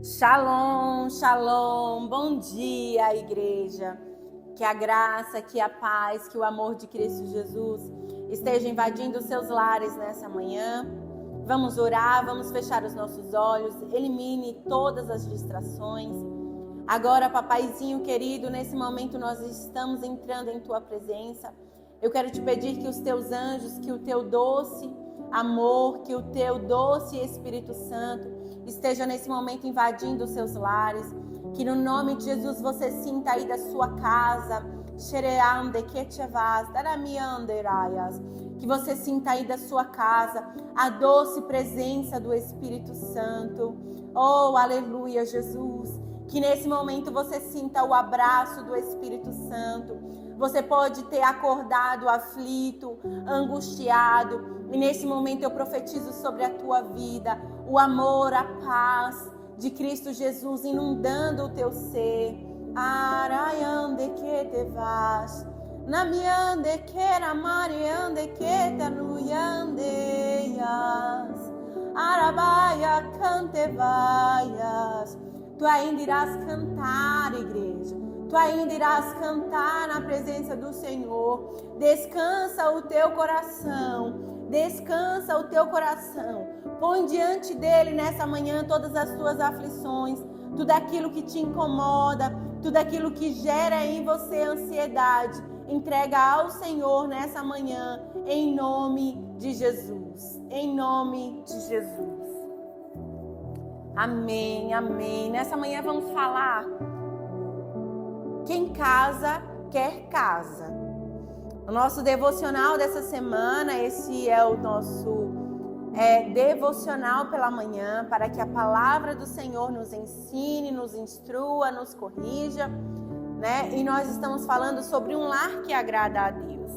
Shalom, shalom, bom dia, igreja. Que a graça, que a paz, que o amor de Cristo Jesus esteja invadindo os seus lares nessa manhã. Vamos orar, vamos fechar os nossos olhos, elimine todas as distrações. Agora, papaizinho querido, nesse momento nós estamos entrando em tua presença. Eu quero te pedir que os teus anjos, que o teu doce amor, que o teu doce Espírito Santo esteja nesse momento invadindo os seus lares, que no nome de Jesus você sinta aí da sua casa, que você sinta aí da sua casa a doce presença do Espírito Santo. Oh, aleluia, Jesus. Que nesse momento você sinta o abraço do Espírito Santo. Você pode ter acordado aflito, angustiado, e nesse momento eu profetizo sobre a tua vida o amor, a paz de Cristo Jesus inundando o teu ser. Arayande que te vas, namiande que ramariande que te nuyandeias, arabaia cante vaias. Tu ainda irás cantar, igreja. Tu ainda irás cantar na presença do Senhor. Descansa o teu coração. Descansa o teu coração. Põe diante dele nessa manhã todas as tuas aflições, tudo aquilo que te incomoda, tudo aquilo que gera em você ansiedade. Entrega ao Senhor nessa manhã, em nome de Jesus. Em nome de Jesus. Amém, amém. Nessa manhã vamos falar: quem casa, quer casa. O nosso devocional dessa semana, esse é o nosso devocional pela manhã, para que a palavra do Senhor nos ensine, nos instrua, nos corrija, né? E nós estamos falando sobre um lar que agrada a Deus.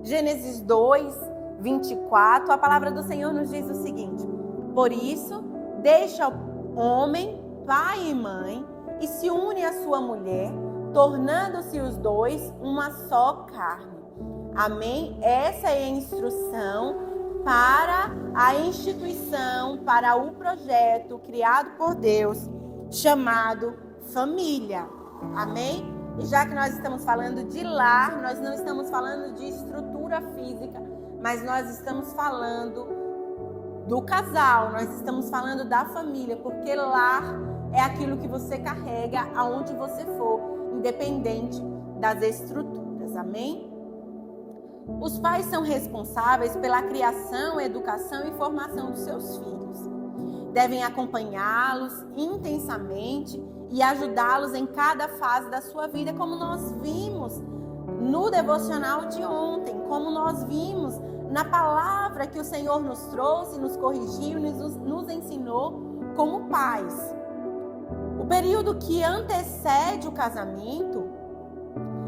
Gênesis 2, 24, a palavra do Senhor nos diz o seguinte: por isso, deixa o homem, pai e mãe, e se une à sua mulher, tornando-se os dois uma só carne. Amém? Essa é a instrução para a instituição, para o projeto criado por Deus, chamado família. Amém? E já que nós estamos falando de lar, nós não estamos falando de estrutura física, mas nós estamos falando do casal, nós estamos falando da família, porque lar é aquilo que você carrega aonde você for, independente das estruturas. Amém? Os pais são responsáveis pela criação, educação e formação dos seus filhos. Devem acompanhá-los intensamente e ajudá-los em cada fase da sua vida, como nós vimos no devocional de ontem, como nós vimos na palavra que o Senhor nos trouxe, nos corrigiu, nos ensinou como pais. O período que antecede o casamento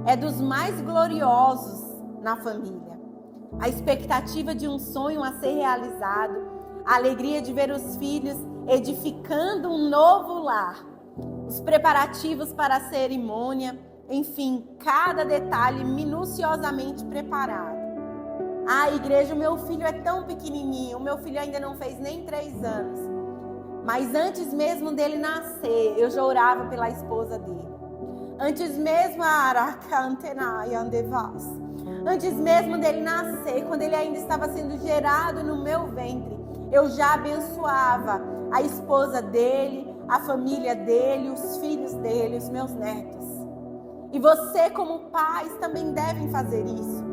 é dos mais gloriosos na família. A expectativa de um sonho a ser realizado, a alegria de ver os filhos edificando um novo lar, os preparativos para a cerimônia, enfim, cada detalhe minuciosamente preparado. Igreja, o meu filho é tão pequenininho, o meu filho ainda não fez nem 3 anos. Mas antes mesmo dele nascer, eu já orava pela esposa dele. Antes mesmo, antes mesmo dele nascer, quando ele ainda estava sendo gerado no meu ventre, eu já abençoava a esposa dele, a família dele, os filhos dele, os meus netos. E você, como pais, também devem fazer isso.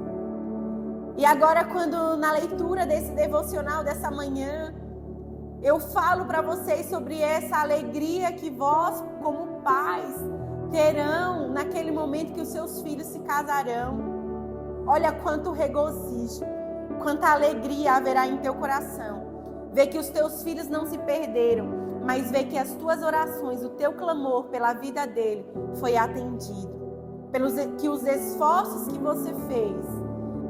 E agora, quando na leitura desse devocional dessa manhã, eu falo para vocês sobre essa alegria que vós, como pais, terão naquele momento que os seus filhos se casarão. Olha quanto regozijo, quanta alegria haverá em teu coração. Ver que os teus filhos não se perderam, mas ver que as tuas orações, o teu clamor pela vida dele foi atendido. Que os esforços que você fez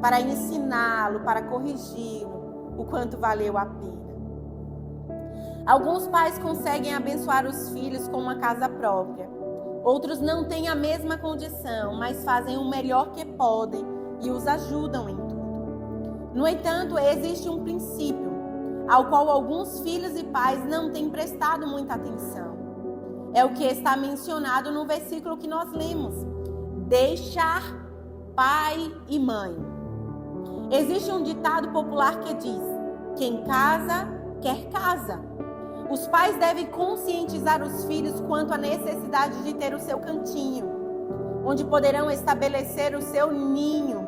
para ensiná-lo, para corrigi-lo, o quanto valeu a pena. Alguns pais conseguem abençoar os filhos com uma casa própria. Outros não têm a mesma condição, mas fazem o melhor que podem e os ajudam em tudo. No entanto, existe um princípio ao qual alguns filhos e pais não têm prestado muita atenção. é o que está mencionado no versículo que nós lemos. Deixar pai e mãe. Existe um ditado popular que diz: quem casa, quer casa. Os pais devem conscientizar os filhos quanto à necessidade de ter o seu cantinho, onde poderão estabelecer o seu ninho.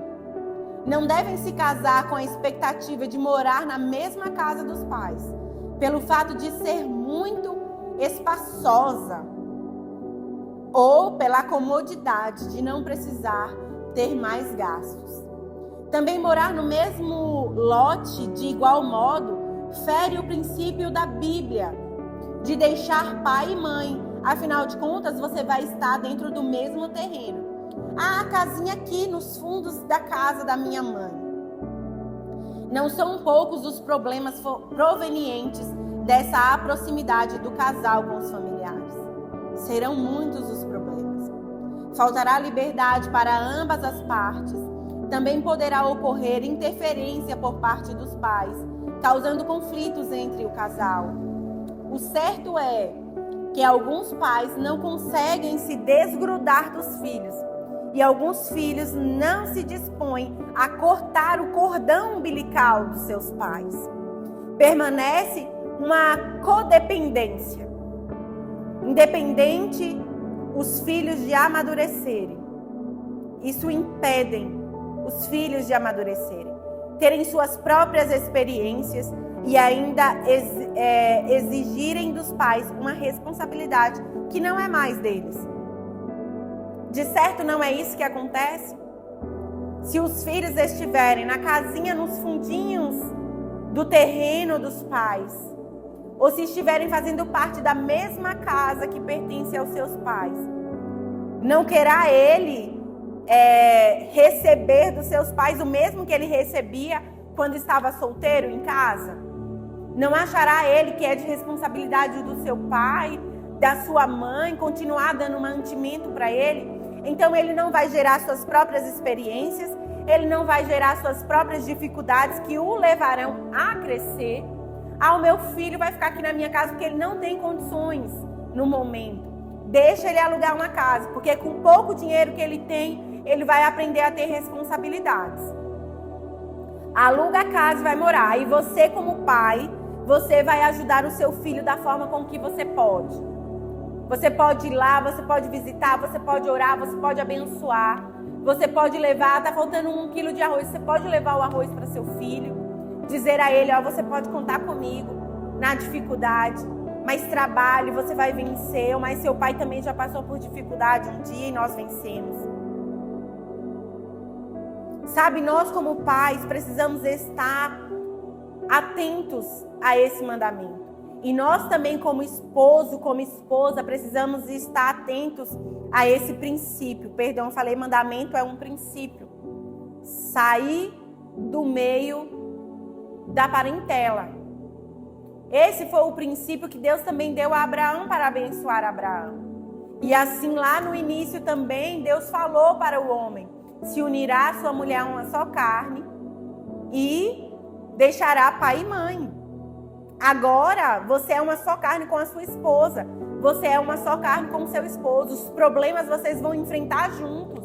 Não devem se casar com a expectativa de morar na mesma casa dos pais, pelo fato de ser muito espaçosa, ou pela comodidade de não precisar ter mais gastos. Também morar no mesmo lote de igual modo fere o princípio da Bíblia de deixar pai e mãe. Afinal de contas, você vai estar dentro do mesmo terreno. A casinha aqui nos fundos da casa da minha mãe. Não são poucos os problemas provenientes dessa proximidade do casal com os familiares. Serão muitos os problemas. Faltará liberdade para ambas as partes. Também poderá ocorrer interferência por parte dos pais, causando conflitos entre o casal. O certo é que alguns pais não conseguem se desgrudar dos filhos e alguns filhos não se dispõem a cortar o cordão umbilical dos seus pais. Permanece uma codependência. Independente os filhos de amadurecerem. Isso impedem os filhos de amadurecerem, terem suas próprias experiências e ainda exigirem dos pais uma responsabilidade que não é mais deles. De certo, não é isso que acontece? Se os filhos estiverem na casinha, nos fundinhos do terreno dos pais, ou se estiverem fazendo parte da mesma casa que pertence aos seus pais, não querá ele receber dos seus pais o mesmo que ele recebia quando estava solteiro em casa? Não achará ele que é de responsabilidade do seu pai, da sua mãe, continuar dando mantimento para ele? Então ele não vai gerar suas próprias experiências, ele não vai gerar suas próprias dificuldades que o levarão a crescer. O meu filho vai ficar aqui na minha casa porque ele não tem condições no momento. Deixa ele alugar uma casa, porque com pouco dinheiro que ele tem, ele vai aprender a ter responsabilidades. Aluga a casa e vai morar. E você, como pai, você vai ajudar o seu filho da forma com que você pode. Você pode ir lá, você pode visitar, você pode orar, você pode abençoar. Você pode levar, tá faltando 1 quilo de arroz, você pode levar o arroz para seu filho. Dizer a ele, você pode contar comigo na dificuldade. Mas trabalhe, você vai vencer. Mas seu pai também já passou por dificuldade um dia e nós vencemos. Sabe, nós como pais precisamos estar atentos a esse mandamento. E nós também como esposo, como esposa, precisamos estar atentos a esse princípio. Perdão, eu falei mandamento é um princípio. Sair do meio da parentela. Esse foi o princípio que Deus também deu a Abraão para abençoar Abraão. E assim lá no início também Deus falou para o homem: se unirá a sua mulher a uma só carne e deixará pai e mãe. Agora você é uma só carne com a sua esposa. Você é uma só carne com o seu esposo. Os problemas vocês vão enfrentar juntos.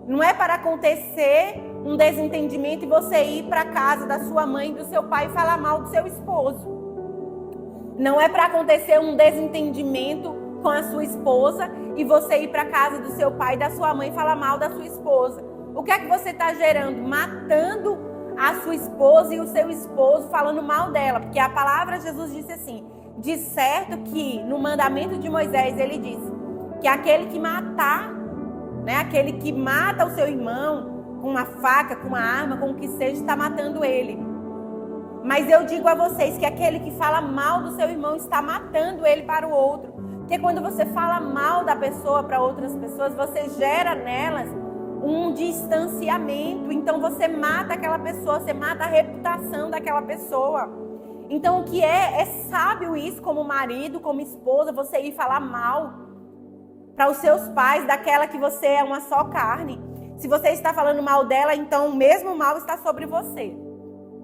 Não é para acontecer um desentendimento e você ir para a casa da sua mãe e do seu pai e falar mal do seu esposo. Não é para acontecer um desentendimento com a sua esposa e você ir para a casa do seu pai e da sua mãe e falar mal da sua esposa. O que é que você está gerando? Matando a sua esposa e o seu esposo, falando mal dela. Porque a palavra de Jesus disse assim: de certo que no mandamento de Moisés ele disse que aquele que matar, aquele que mata o seu irmão com uma faca, com uma arma, com o que seja, está matando ele. Mas eu digo a vocês que aquele que fala mal do seu irmão está matando ele para o outro. Porque quando você fala mal da pessoa para outras pessoas, você gera nelas um distanciamento. Então você mata aquela pessoa, você mata a reputação daquela pessoa. Então o que é sábio isso como marido, como esposa, você ir falar mal para os seus pais daquela que você é uma só carne. Se você está falando mal dela, então o mesmo mal está sobre você.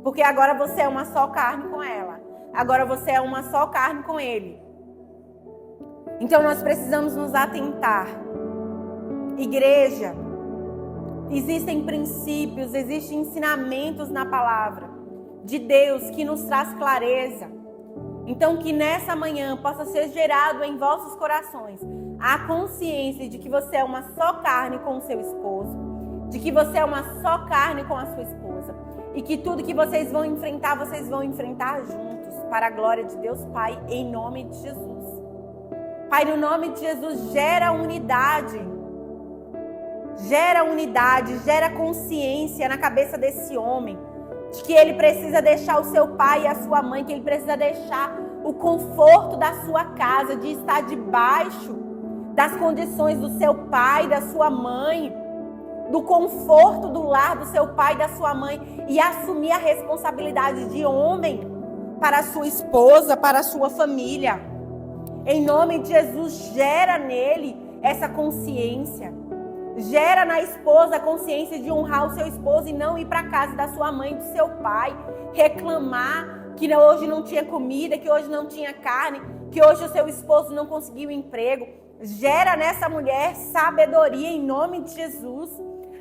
Porque agora você é uma só carne com ela. Agora você é uma só carne com ele. Então nós precisamos nos atentar. Igreja, existem princípios, existem ensinamentos na palavra de Deus que nos traz clareza. Então que nessa manhã possa ser gerado em vossos corações a consciência de que você é uma só carne com o seu esposo, de que você é uma só carne com a sua esposa, e que tudo que vocês vão enfrentar juntos, para a glória de Deus Pai, em nome de Jesus. Pai, no nome de Jesus, gera unidade, gera consciência na cabeça desse homem, de que ele precisa deixar o seu pai e a sua mãe, que ele precisa deixar o conforto da sua casa, de estar debaixo das condições do seu pai, da sua mãe, do conforto do lar do seu pai e da sua mãe, e assumir a responsabilidade de homem para a sua esposa, para a sua família. Em nome de Jesus, gera nele essa consciência. Gera na esposa a consciência de honrar o seu esposo e não ir para a casa da sua mãe e do seu pai, reclamar que hoje não tinha comida, que hoje não tinha carne, que hoje o seu esposo não conseguiu emprego. Gera nessa mulher sabedoria em nome de Jesus,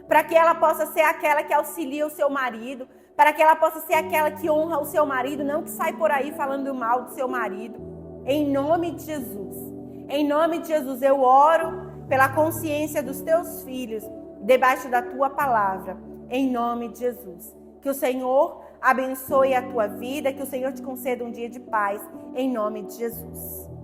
para que ela possa ser aquela que auxilia o seu marido, para que ela possa ser aquela que honra o seu marido, não que sai por aí falando mal do seu marido. Em nome de Jesus. Em nome de Jesus, eu oro pela consciência dos teus filhos, debaixo da tua palavra, em nome de Jesus. Que o Senhor abençoe a tua vida, que o Senhor te conceda um dia de paz, em nome de Jesus.